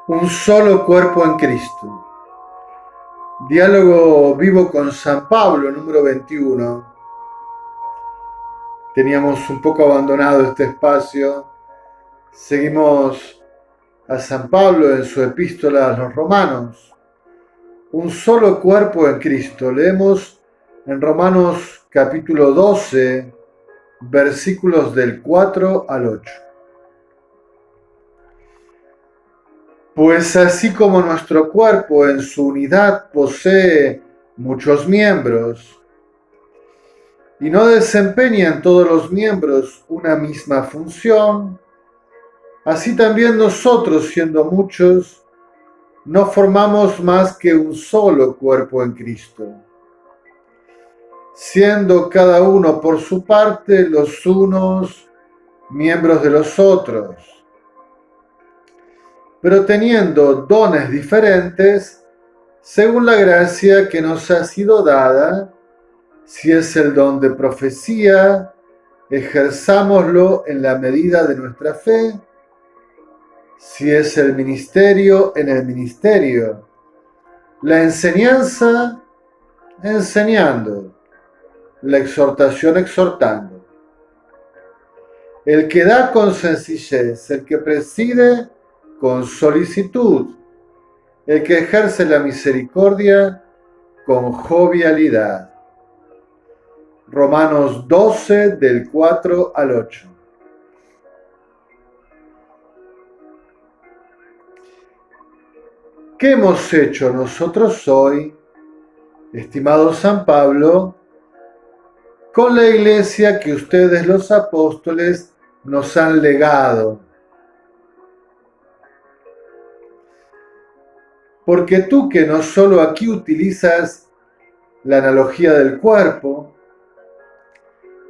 Un solo cuerpo en Cristo. Diálogo vivo con San Pablo, número 21. Teníamos un poco abandonado este espacio. Seguimos a San Pablo en su epístola a los Romanos. Un solo cuerpo en Cristo. Leemos en Romanos capítulo 12, versículos del 4 al 8. Pues así como nuestro cuerpo en su unidad posee muchos miembros y no desempeñan todos los miembros una misma función, así también nosotros, siendo muchos, no formamos más que un solo cuerpo en Cristo, siendo cada uno por su parte los unos miembros de los otros, pero teniendo dones diferentes, según la gracia que nos ha sido dada. Si es el don de profecía, ejerzámoslo en la medida de nuestra fe. Si es el ministerio, en el ministerio. La enseñanza, enseñando. La exhortación, exhortando. El que da con sencillez, el que preside con solicitud, el que ejerce la misericordia con jovialidad. Romanos 12, del 4 al 8. ¿Qué hemos hecho nosotros hoy, estimado San Pablo, con la iglesia que ustedes los apóstoles nos han legado? Porque tú que no solo aquí utilizas la analogía del cuerpo,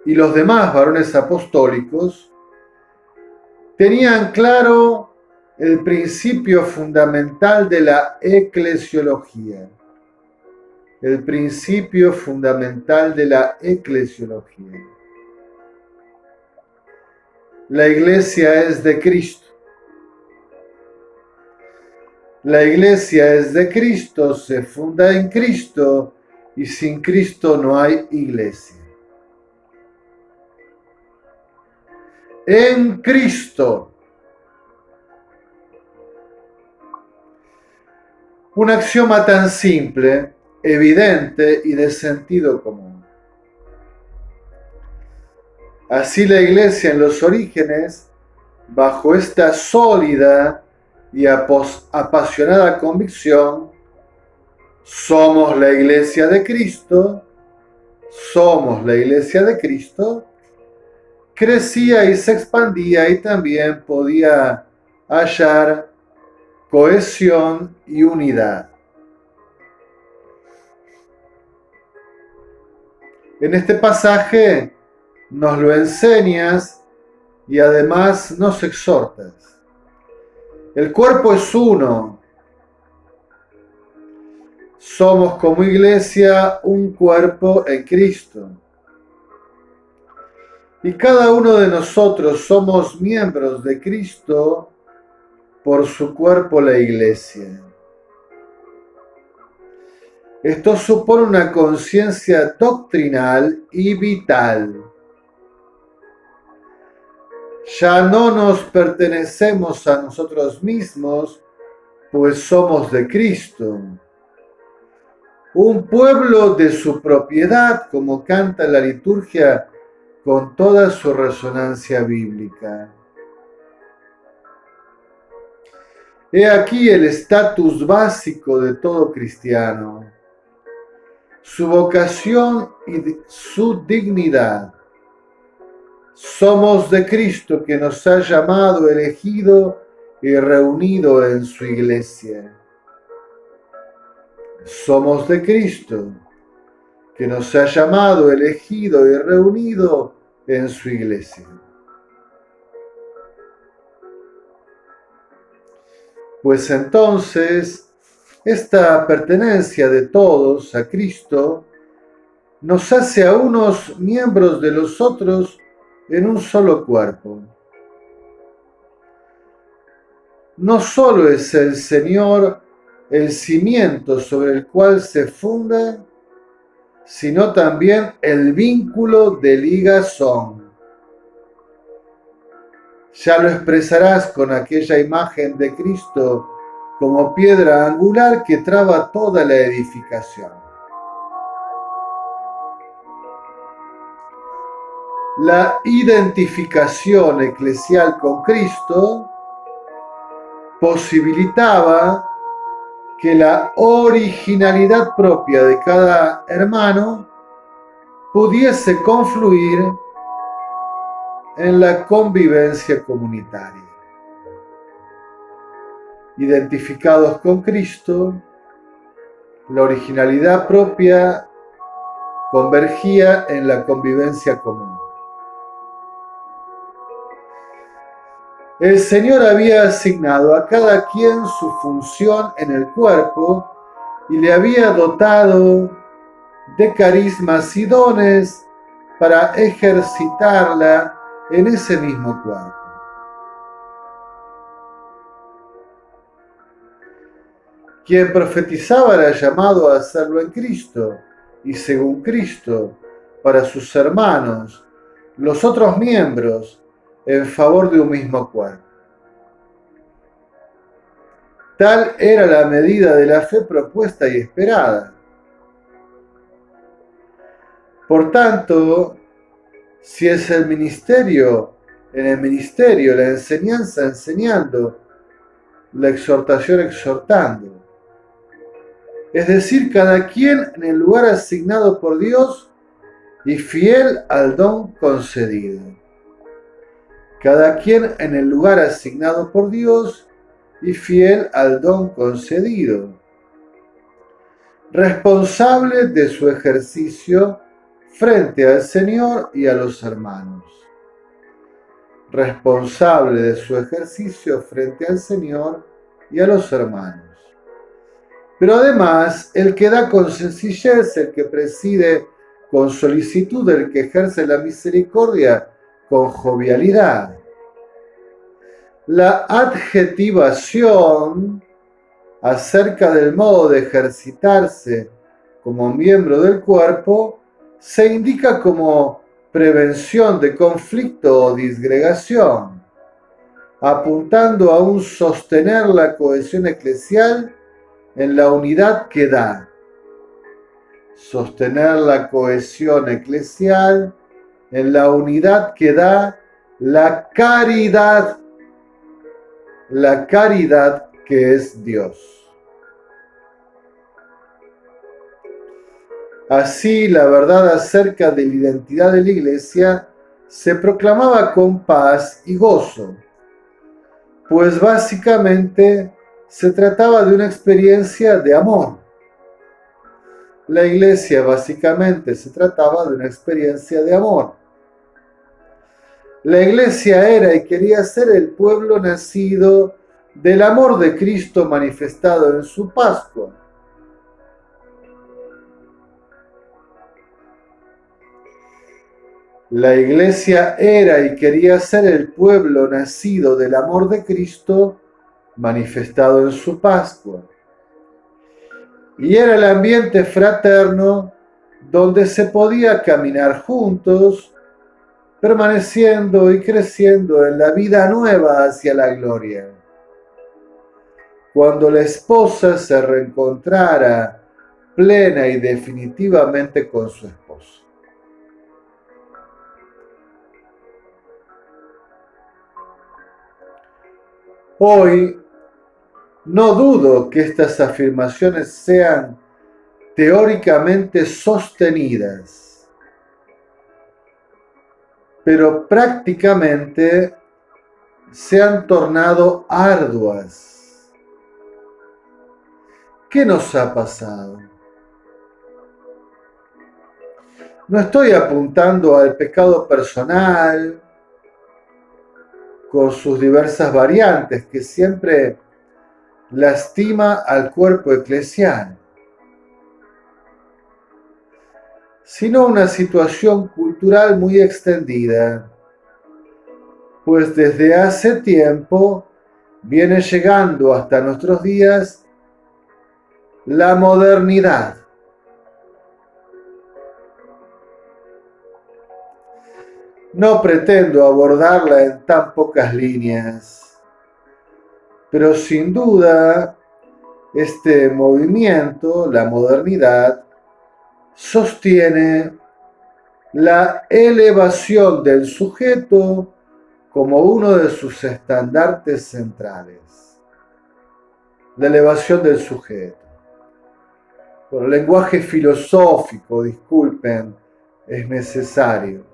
y los demás varones apostólicos tenían claro el principio fundamental de la eclesiología. El principio fundamental de la eclesiología. La iglesia es de Cristo. La iglesia es de Cristo, se funda en Cristo y sin Cristo no hay iglesia. En Cristo. Un axioma tan simple, evidente y de sentido común. Así la iglesia en los orígenes, bajo esta sólida y apasionada convicción, somos la iglesia de Cristo, crecía y se expandía y también podía hallar cohesión y unidad. En este pasaje nos lo enseñas y además nos exhortas. El cuerpo es uno. Somos como iglesia un cuerpo en Cristo. Y cada uno de nosotros somos miembros de Cristo por su cuerpo, la iglesia. Esto supone una conciencia doctrinal y vital. Ya no nos pertenecemos a nosotros mismos, pues somos de Cristo. Un pueblo de su propiedad, como canta la liturgia con toda su resonancia bíblica. He aquí el estatus básico de todo cristiano, su vocación y su dignidad. Somos de Cristo, que nos ha llamado, elegido y reunido en su iglesia. Somos de Cristo, que nos ha llamado, elegido y reunido en su iglesia. Pues entonces, esta pertenencia de todos a Cristo nos hace a unos miembros de los otros en un solo cuerpo. no solo es el Señor el cimiento sobre el cual se funda, sino también el vínculo de ligazón. Ya lo expresarás con aquella imagen de Cristo como piedra angular que traba toda la edificación. La identificación eclesial con Cristo posibilitaba que la originalidad propia de cada hermano pudiese confluir en la convivencia comunitaria. Identificados con Cristo, la originalidad propia convergía en la convivencia común. El Señor había asignado a cada quien su función en el cuerpo y le había dotado de carismas y dones para ejercitarla en ese mismo cuerpo. Quien profetizaba era llamado a hacerlo en Cristo y según Cristo para sus hermanos, los otros miembros, en favor de un mismo cuerpo. Tal era la medida de la fe propuesta y esperada. Por tanto, si es el ministerio, en el ministerio, la enseñanza enseñando, la exhortación exhortando, es decir, cada quien en el lugar asignado por Dios y fiel al don concedido. Cada quien en el lugar asignado por Dios y fiel al don concedido. Responsable de su ejercicio frente al Señor y a los hermanos. Responsable de su ejercicio frente al Señor y a los hermanos. Pero además, el que da con sencillez, el que preside con solicitud, el que ejerce la misericordia con jovialidad. La adjetivación acerca del modo de ejercitarse como miembro del cuerpo se indica como prevención de conflicto o disgregación, apuntando a un sostener la cohesión eclesial en la unidad que da. Sostener la cohesión eclesial en la unidad que da la caridad que es Dios. Así, la verdad acerca de la identidad de la Iglesia se proclamaba con paz y gozo, pues básicamente se trataba de una experiencia de amor. La Iglesia básicamente se trataba de una experiencia de amor. La Iglesia era y quería ser el pueblo nacido del amor de Cristo manifestado en su Pascua. La Iglesia era y quería ser el pueblo nacido del amor de Cristo manifestado en su Pascua. Y era el ambiente fraterno donde se podía caminar juntos, permaneciendo y creciendo en la vida nueva hacia la gloria. Cuando la esposa se reencontrara plena y definitivamente con su esposo. Hoy, no dudo que estas afirmaciones sean teóricamente sostenidas, pero prácticamente se han tornado arduas. ¿Qué nos ha pasado? No estoy apuntando al pecado personal con sus diversas variantes que siempre lastima al cuerpo eclesial, sino una situación cultural muy extendida, pues desde hace tiempo viene llegando hasta nuestros días la modernidad. No pretendo abordarla en tan pocas líneas, pero sin duda este movimiento, la modernidad, sostiene la elevación del sujeto como uno de sus estandartes centrales. La elevación del sujeto. Por el lenguaje filosófico, disculpen, es necesario.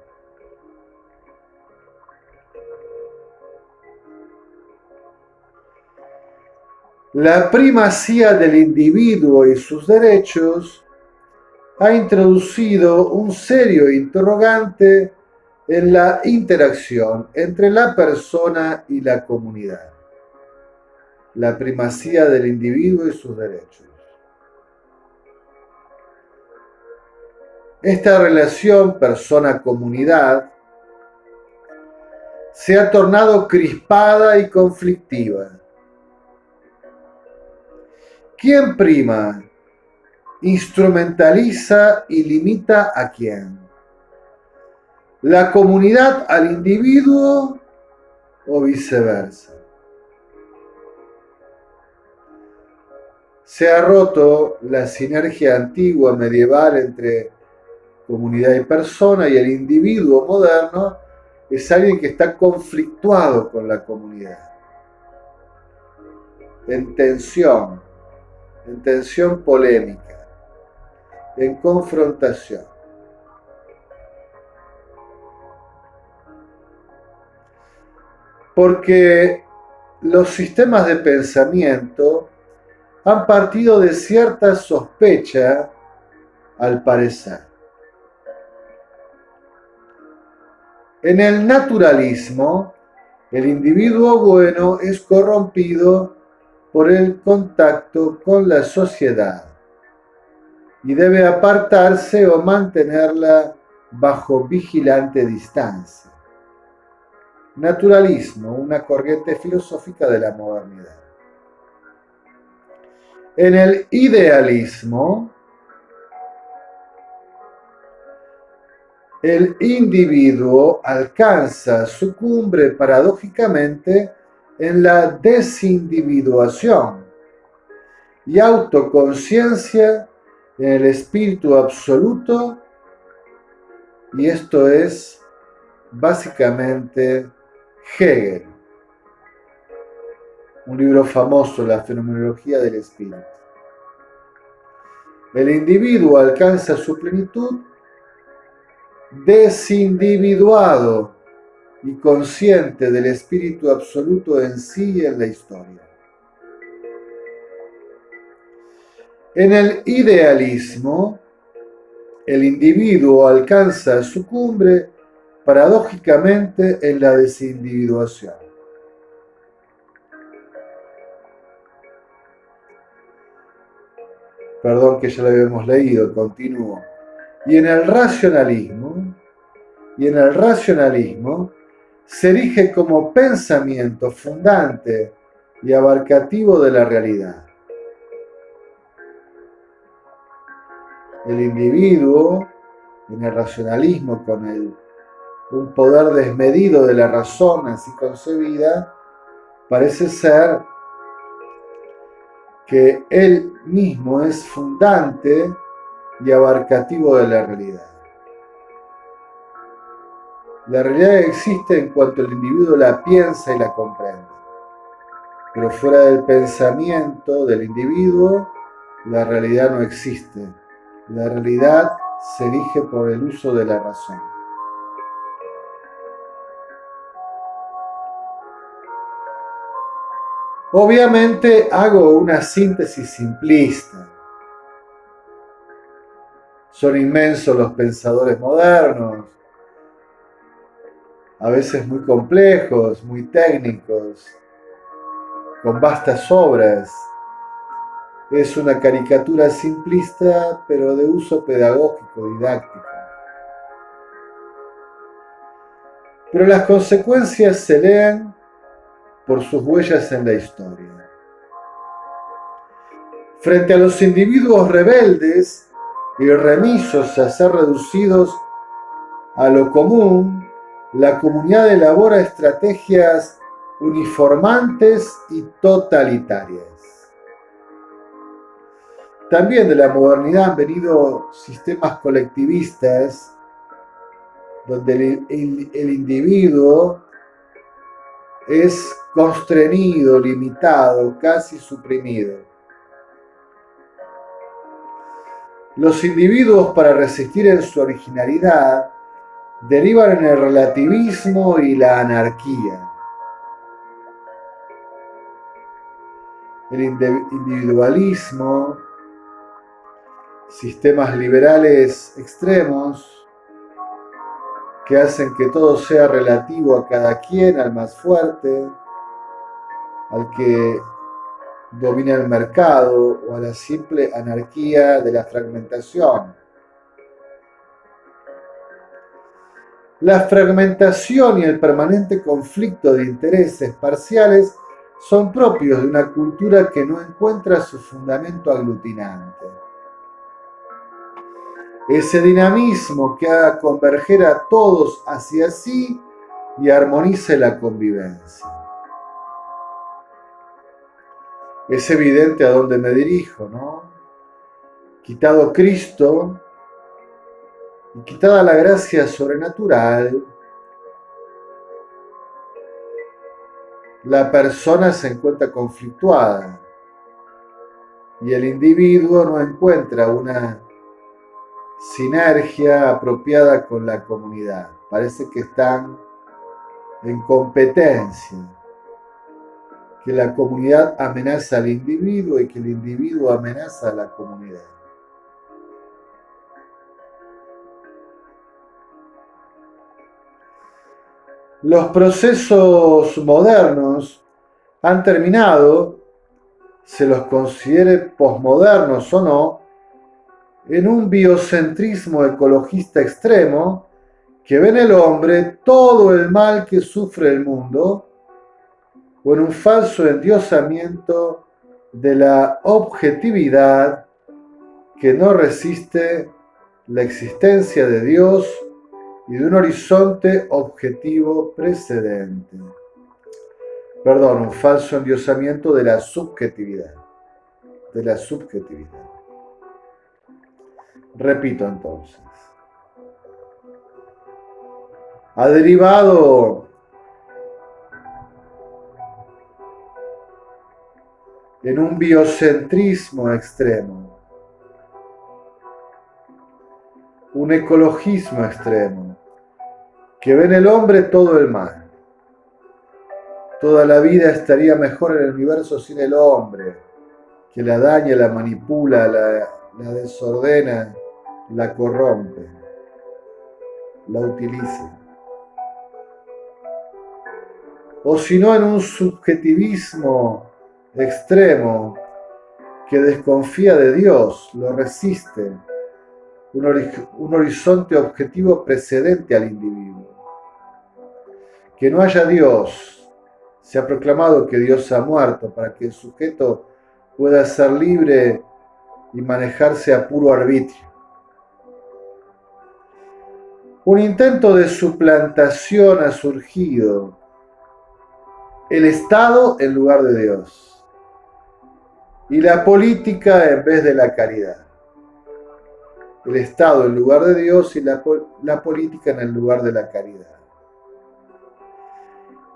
La primacía del individuo y sus derechos ha introducido un serio interrogante en la interacción entre la persona y la comunidad. La primacía del individuo y sus derechos. Esta relación persona-comunidad se ha tornado crispada y conflictiva. ¿Quién prima? ¿Instrumentaliza y limita a quién? ¿La comunidad al individuo o viceversa? Se ha roto la sinergia antigua medieval entre comunidad y persona, y el individuo moderno es alguien que está conflictuado con la comunidad, en tensión polémica, en confrontación. Porque los sistemas de pensamiento han partido de cierta sospecha, al parecer. En el naturalismo, el individuo bueno es corrompido por el contacto con la sociedad y debe apartarse o mantenerla bajo vigilante distancia. Naturalismo, una corriente filosófica de la modernidad. En el idealismo, el individuo alcanza su cumbre paradójicamente en la desindividuación y autoconciencia en el espíritu absoluto, y esto es básicamente Hegel, un libro famoso, La fenomenología del espíritu. El individuo alcanza su plenitud desindividuado y consciente del espíritu absoluto en sí y en la historia. En el idealismo, el individuo alcanza su cumbre paradójicamente en la desindividuación. Perdón que ya lo habíamos leído, continúo. Y en el racionalismo se erige como pensamiento fundante y abarcativo de la realidad. El individuo, en el racionalismo, con un poder desmedido de la razón así concebida, parece ser que él mismo es fundante y abarcativo de la realidad. La realidad existe en cuanto el individuo la piensa y la comprende. Pero fuera del pensamiento del individuo, la realidad no existe. La realidad se erige por el uso de la razón. Obviamente hago una síntesis simplista. Son inmensos los pensadores modernos, a veces muy complejos, muy técnicos, con vastas obras. Es una caricatura simplista, pero de uso pedagógico, didáctico. Pero las consecuencias se leen por sus huellas en la historia. Frente a los individuos rebeldes y remisos a ser reducidos a lo común, la comunidad elabora estrategias uniformantes y totalitarias. También de la modernidad han venido sistemas colectivistas donde el individuo es constreñido, limitado, casi suprimido. Los individuos, para resistir en su originalidad, derivan en el relativismo y la anarquía. El individualismo, sistemas liberales extremos que hacen que todo sea relativo a cada quien, al más fuerte, al que domina el mercado, o a la simple anarquía de la fragmentación. La fragmentación y el permanente conflicto de intereses parciales son propios de una cultura que no encuentra su fundamento aglutinante. Ese dinamismo que haga converger a todos hacia sí y armonice la convivencia. Es evidente a dónde me dirijo, ¿no? Quitado Cristo y quitada la gracia sobrenatural, la persona se encuentra conflictuada y el individuo no encuentra una sinergia apropiada con la comunidad. Parece que están en competencia, que la comunidad amenaza al individuo y que el individuo amenaza a la comunidad. Los procesos modernos han terminado, se los considere posmodernos o no, en un biocentrismo ecologista extremo que ve en el hombre todo el mal que sufre el mundo, o en un falso endiosamiento de la objetividad que no resiste la existencia de Dios y de un horizonte objetivo precedente. Perdón, un falso endiosamiento de la subjetividad. De la subjetividad. Repito entonces. Ha derivado en un biocentrismo extremo, un ecologismo extremo, que ve en el hombre todo el mal. Toda la vida estaría mejor en el universo sin el hombre, que la daña, la manipula, la desordena, la corrompe, la utiliza. O si no, en un subjetivismo extremo que desconfía de Dios, lo resiste, un horizonte objetivo precedente al individuo. Que no haya Dios, se ha proclamado que Dios ha muerto para que el sujeto pueda ser libre y manejarse a puro arbitrio. Un intento de suplantación ha surgido, el Estado en lugar de Dios y la política en vez de la caridad. El Estado en lugar de Dios y la política en el lugar de la caridad.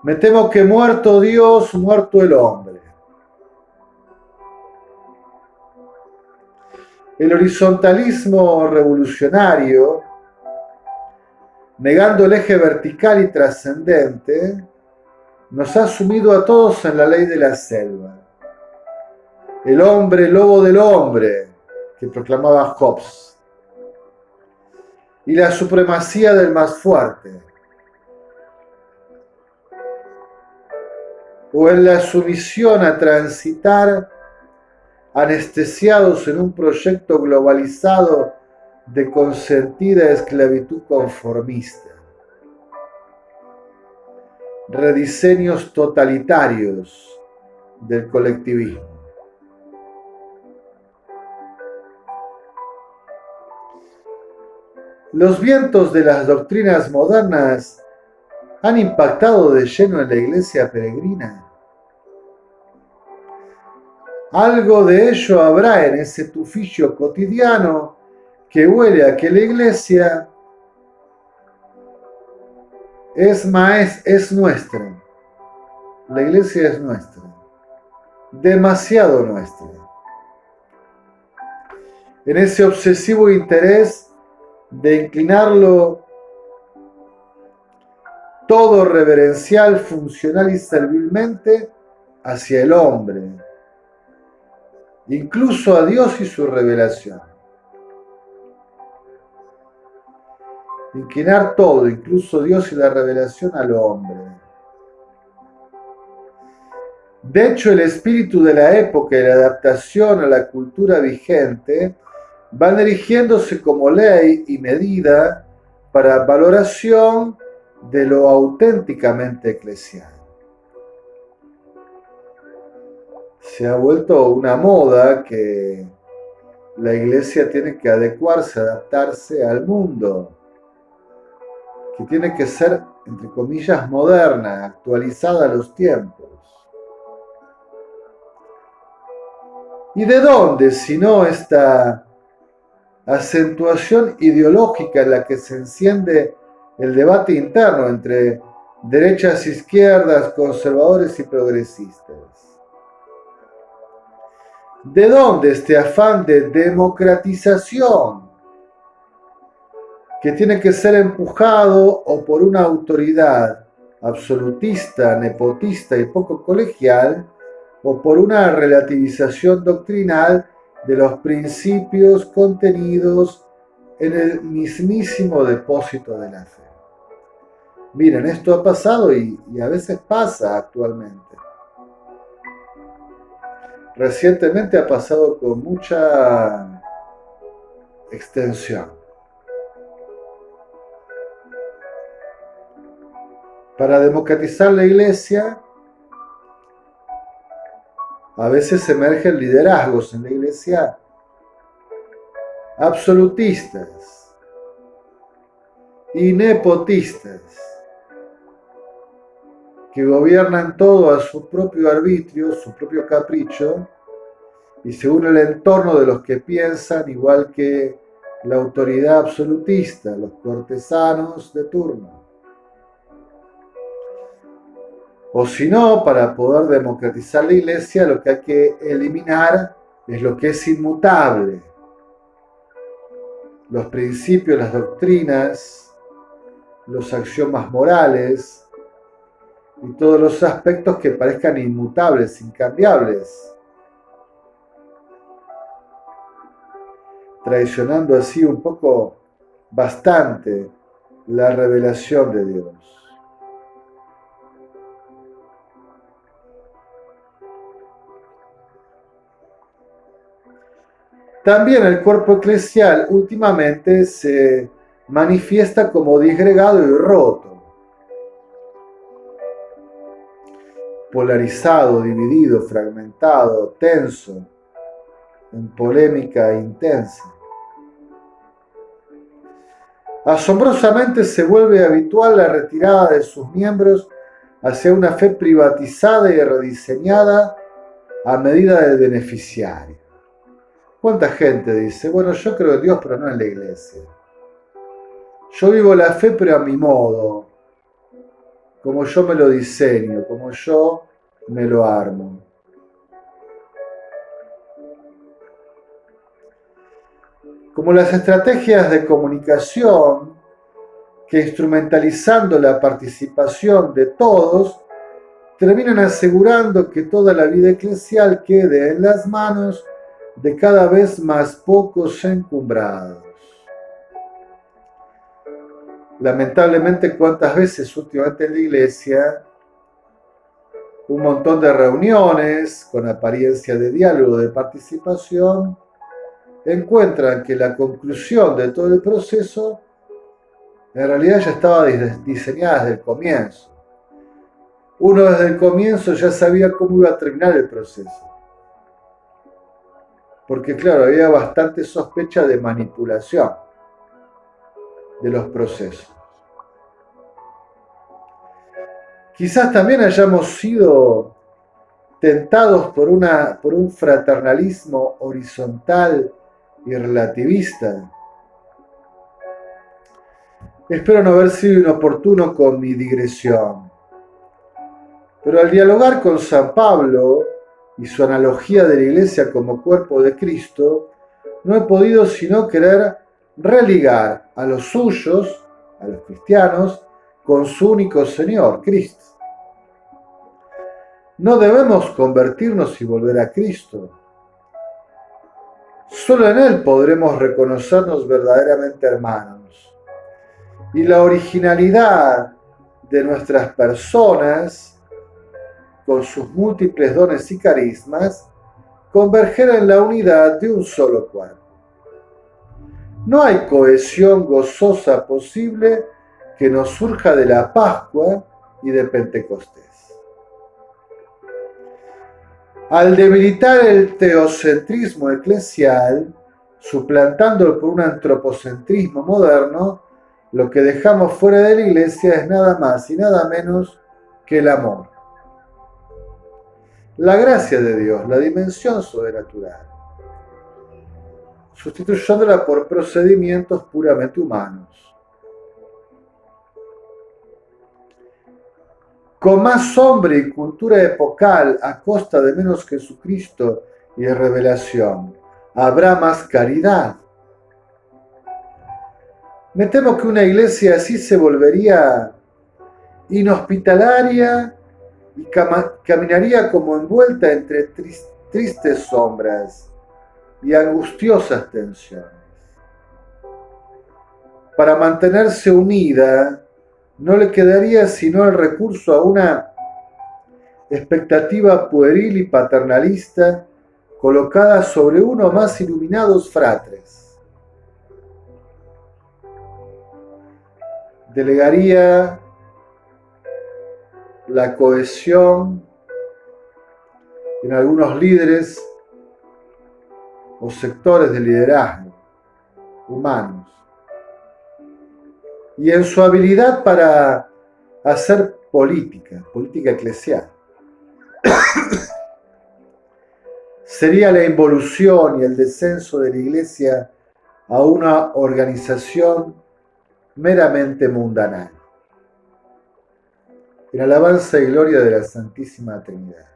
Me temo que muerto Dios, muerto el hombre. El horizontalismo revolucionario, negando el eje vertical y trascendente, nos ha sumido a todos en la ley de la selva. El hombre, lobo del hombre, que proclamaba Hobbes. Y la supremacía del más fuerte. O en la sumisión a transitar anestesiados en un proyecto globalizado de consentida esclavitud conformista. rediseños totalitarios del colectivismo. Los vientos de las doctrinas modernas han impactado de lleno en la iglesia peregrina. Algo de ello habrá en ese tufillo cotidiano que huele a que la iglesia es nuestra. La iglesia es nuestra. Demasiado nuestra. En ese obsesivo interés de inclinarlo todo reverencial, funcional y servilmente hacia el hombre, incluso a Dios y su revelación. Inclinar todo, incluso Dios y la revelación, al hombre. De hecho, el espíritu de la época y la adaptación a la cultura vigente van erigiéndose como ley y medida para valoración de lo auténticamente eclesial. Se ha vuelto una moda que la iglesia tiene que adecuarse, adaptarse al mundo, que tiene que ser, entre comillas, moderna, actualizada a los tiempos. ¿Y de dónde, si no esta acentuación ideológica en la que se enciende el debate interno entre derechas, izquierdas, conservadores y progresistas? ¿De dónde este afán de democratización que tiene que ser empujado o por una autoridad absolutista, nepotista y poco colegial, o por una relativización doctrinal de los principios contenidos en el mismísimo depósito de la fe? Miren, esto ha pasado y a veces pasa actualmente. Recientemente ha pasado con mucha extensión. Para democratizar la iglesia, a veces emergen liderazgos en la iglesia absolutistas y nepotistas, que gobiernan todo a su propio arbitrio, su propio capricho, y según el entorno de los que piensan, igual que la autoridad absolutista, los cortesanos de turno. O si no, para poder democratizar la iglesia, lo que hay que eliminar es lo que es inmutable. Los principios, las doctrinas, los axiomas morales y todos los aspectos que parezcan inmutables, incambiables, traicionando así un poco, bastante, la revelación de Dios. También el cuerpo eclesial últimamente se manifiesta como disgregado y roto, polarizado, dividido, fragmentado, tenso, en polémica intensa. Asombrosamente se vuelve habitual la retirada de sus miembros hacia una fe privatizada y rediseñada a medida del beneficiario. ¿Cuánta gente dice, bueno, yo creo en Dios, pero no en la iglesia? Yo vivo la fe, pero a mi modo, como yo me lo diseño, como yo me lo armo. Como las estrategias de comunicación que, instrumentalizando la participación de todos, terminan asegurando que toda la vida eclesial quede en las manos de cada vez más pocos encumbrados. Lamentablemente, cuántas veces últimamente en la iglesia un montón de reuniones con apariencia de diálogo, de participación, encuentran que la conclusión de todo el proceso en realidad ya estaba diseñada desde el comienzo. uno desde el comienzo ya sabía cómo iba a terminar el proceso. Porque claro, había bastante sospecha de manipulación de los procesos. Quizás también hayamos sido tentados por un fraternalismo horizontal y relativista. Espero no haber sido inoportuno con mi digresión, pero al dialogar con San Pablo y su analogía de la Iglesia como cuerpo de Cristo, no he podido sino querer religar a los suyos, a los cristianos, con su único Señor, Cristo. No debemos convertirnos y volver a Cristo. Solo en Él podremos reconocernos verdaderamente hermanos. Y la originalidad de nuestras personas, con sus múltiples dones y carismas, converger en la unidad de un solo cuerpo. No hay cohesión gozosa posible que nos surja de la Pascua y de Pentecostés. Al debilitar el teocentrismo eclesial, suplantándolo por un antropocentrismo moderno, lo que dejamos fuera de la Iglesia es nada más y nada menos que el amor. La gracia de Dios, la dimensión sobrenatural, sustituyéndola por procedimientos puramente humanos. Con más sombra y cultura epocal a costa de menos Jesucristo y de revelación, habrá más caridad. Me temo que una iglesia así se volvería inhospitalaria y caminaría como envuelta entre tristes sombras y angustiosas tensiones. Para mantenerse unida, no le quedaría sino el recurso a una expectativa pueril y paternalista colocada sobre uno o más iluminados fratres. Delegaría la cohesión en algunos líderes o sectores de liderazgo humanos y en su habilidad para hacer política eclesial. Sería la involución y el descenso de la Iglesia a una organización meramente mundanal. En alabanza y gloria de la Santísima Trinidad.